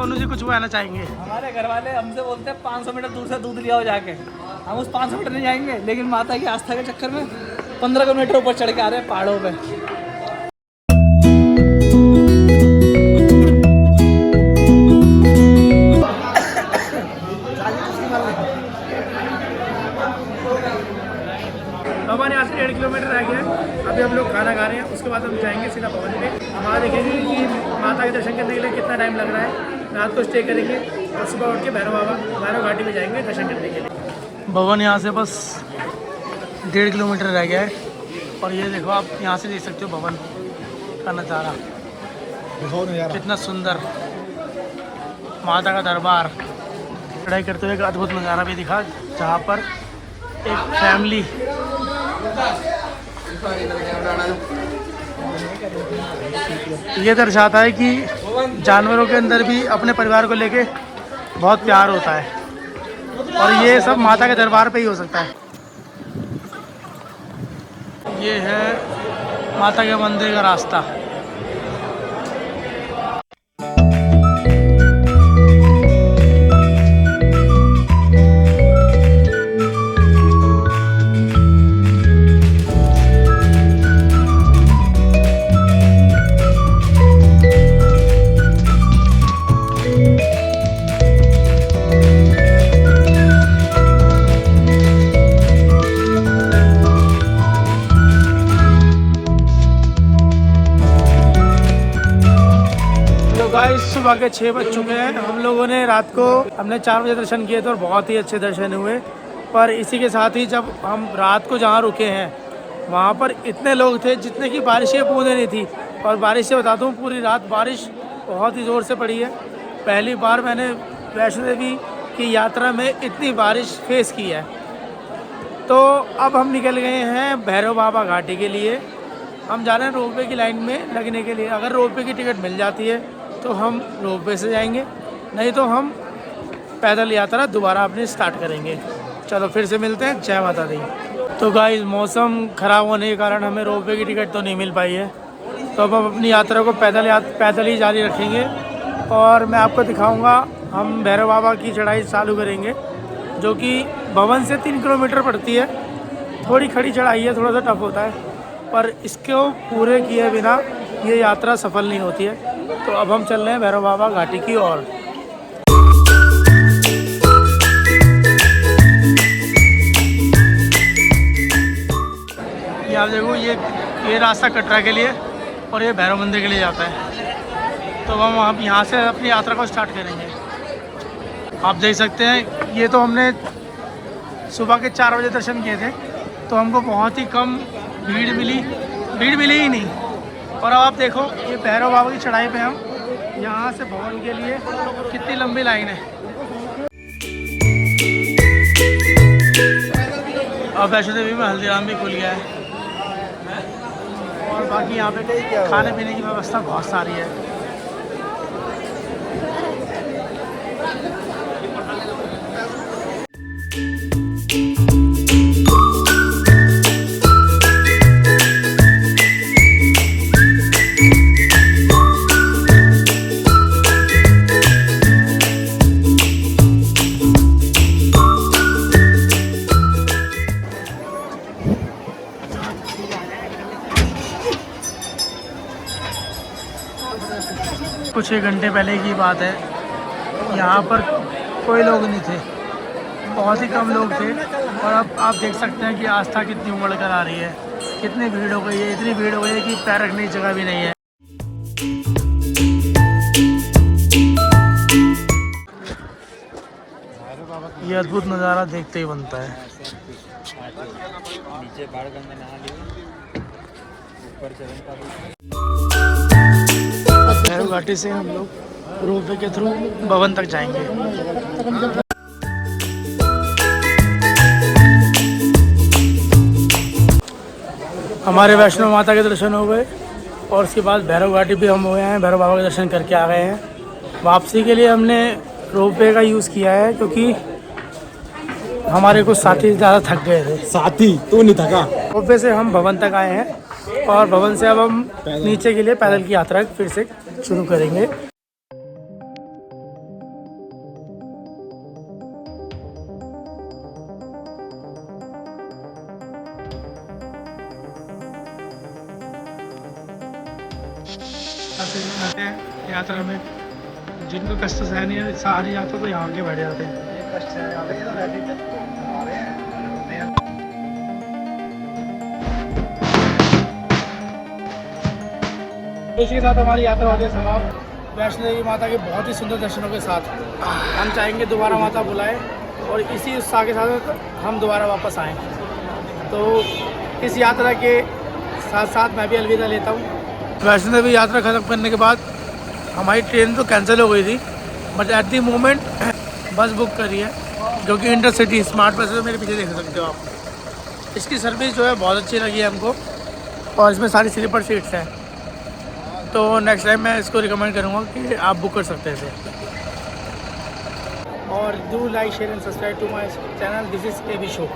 सोनू जी कुछ कहना चाहेंगे? हमारे घर वाले हमसे बोलते हैं 500 मीटर दूर से दूध ले आओ जाके। हम उस 500 मीटर नहीं जाएंगे, लेकिन माता की आस्था के चक्कर में 15 किलोमीटर ऊपर चढ़ के आ रहे हैं पहाड़ों पे। हमारे यहाँ से 1.5 किलोमीटर रह गया है। अभी हम लोग खाना खा रहे हैं, उसके बाद हम जाएंगे सीधा भवन पे। वहाँ देखेंगे कि माता के दर्शन करने के लिए कितना टाइम लग रहा है। रात को स्टे करेंगे और सुबह उठ के भैरव घाटी में जाएंगे दर्शन करने के लिए। भवन यहाँ से बस 1.5 किलोमीटर रह गया है और ये देखो आप यहाँ से देख सकते हो भवन का नज़ारा कितना सुंदर। माता का दरबार चढ़ाई करते हुए एक अद्भुत नज़ारा भी दिखा, जहाँ पर एक फैमिली ये दर्शाता है कि जानवरों के अंदर भी अपने परिवार को लेके बहुत प्यार होता है और ये सब माता के दरबार पे ही हो सकता है। ये है माता के मंदिर का रास्ता। सुबह के 6 बज चुके हैं। हम लोगों ने रात को हमने 4 बजे दर्शन किए थे और बहुत ही अच्छे दर्शन हुए। पर इसी के साथ ही जब हम रात को जहाँ रुके हैं वहाँ पर इतने लोग थे जितने की बारिश की बूंदें नहीं थी। और बारिश से बता दूँ, पूरी रात बारिश बहुत ही ज़ोर से पड़ी है। पहली बार मैंने वैष्णो देवी की यात्रा में इतनी बारिश फेस की है। तो अब हम निकल गए हैं भैरव बाबा घाटी के लिए। हम जा रहे हैं रोपवे की लाइन में लगने के लिए। अगर रोपवे की टिकट मिल जाती है तो हम रोपवे से जाएंगे, नहीं तो हम पैदल यात्रा दोबारा अपनी स्टार्ट करेंगे। चलो फिर से मिलते हैं। जय माता दी। तो गाइस, मौसम ख़राब होने के कारण हमें रोपवे की टिकट तो नहीं मिल पाई है, तो अब हम अपनी यात्रा को पैदल ही जारी रखेंगे। और मैं आपको दिखाऊंगा, हम भैरव बाबा की चढ़ाई चालू करेंगे जो कि भवन से 3 किलोमीटर पड़ती है। थोड़ी खड़ी चढ़ाई है, थोड़ा सा टफ होता है, पर इसको पूरे किए बिना ये यात्रा सफल नहीं होती है। तो अब हम चल रहे हैं भैरव बाबा घाटी की ओर। ये आप देखो, ये रास्ता कटरा के लिए और ये भैरव मंदिर के लिए जाता है। तो हम यहाँ से अपनी यात्रा को स्टार्ट करेंगे। आप देख सकते हैं, ये तो हमने सुबह के 4 बजे दर्शन किए थे, तो हमको बहुत ही कम भीड़ मिली ही नहीं। और अब आप देखो, ये भैरव बाबा की चढ़ाई पे हम यहाँ से भवन के लिए कितनी लंबी लाइन है। और वैष्णो देवी में हल्दीराम भी खुल गया है और बाकी यहाँ पे खाने पीने की व्यवस्था बहुत सारी है। कुछ एक घंटे पहले की बात है, यहाँ पर कोई लोग नहीं थे, बहुत ही कम लोग थे। और अब आप देख सकते हैं कि आस्था कितनी उमड़ कर आ रही है। कितनी भीड़ हो गई है, इतनी भीड़ हो गई है कि पैर रखने की जगह भी नहीं है। ये अद्भुत नज़ारा देखते ही बनता है। नीचे बाढ़ गंगा नहा लिए, ऊपर भैरव घाटी से हम लोग रोपवे के थ्रू भवन तक जाएंगे। हमारे वैष्णो माता के दर्शन हो गए और उसके बाद भैरव घाटी भी हम हो गए हैं। भैरव बाबा के दर्शन करके आ गए हैं। वापसी के लिए हमने रोपवे का यूज़ किया है क्योंकि हमारे कुछ साथी ज़्यादा थक गए थे। साथी तू नहीं थका? रोपवे से हम भवन तक आए हैं और भवन से अब हम नीचे के लिए पैदल की यात्रा फिर से शुरू करेंगे। ऐसे रहते हैं यात्रा में, जिनको कष्ट सहन नहीं सहारी जाता तो यहाँ के बैठ जाते हैं। इसी के साथ हमारी यात्रा होती है समाप्त वैष्णो देवी माता के बहुत ही सुंदर दर्शनों के साथ। हम चाहेंगे दोबारा माता बुलाए और इसी उत्साह के साथ हम दोबारा वापस आएँ। तो इस यात्रा के साथ साथ मैं भी अलविदा लेता हूँ। वैष्णो देवी यात्रा ख़त्म करने के बाद हमारी ट्रेन तो कैंसिल हो गई थी, बट एट दी मोमेंट बस बुक करी है, जो कि इंटरसिटी स्मार्ट बस है, मेरे पीछे देख सकते हो आप। इसकी सर्विस जो है बहुत अच्छी लगी है हमको और इसमें सारी स्लीपर सीट्स हैं। तो नेक्स्ट टाइम मैं इसको रिकमेंड करूँगा कि आप बुक कर सकते हैं इसे। और do like share and subscribe to my channel. This is AB show.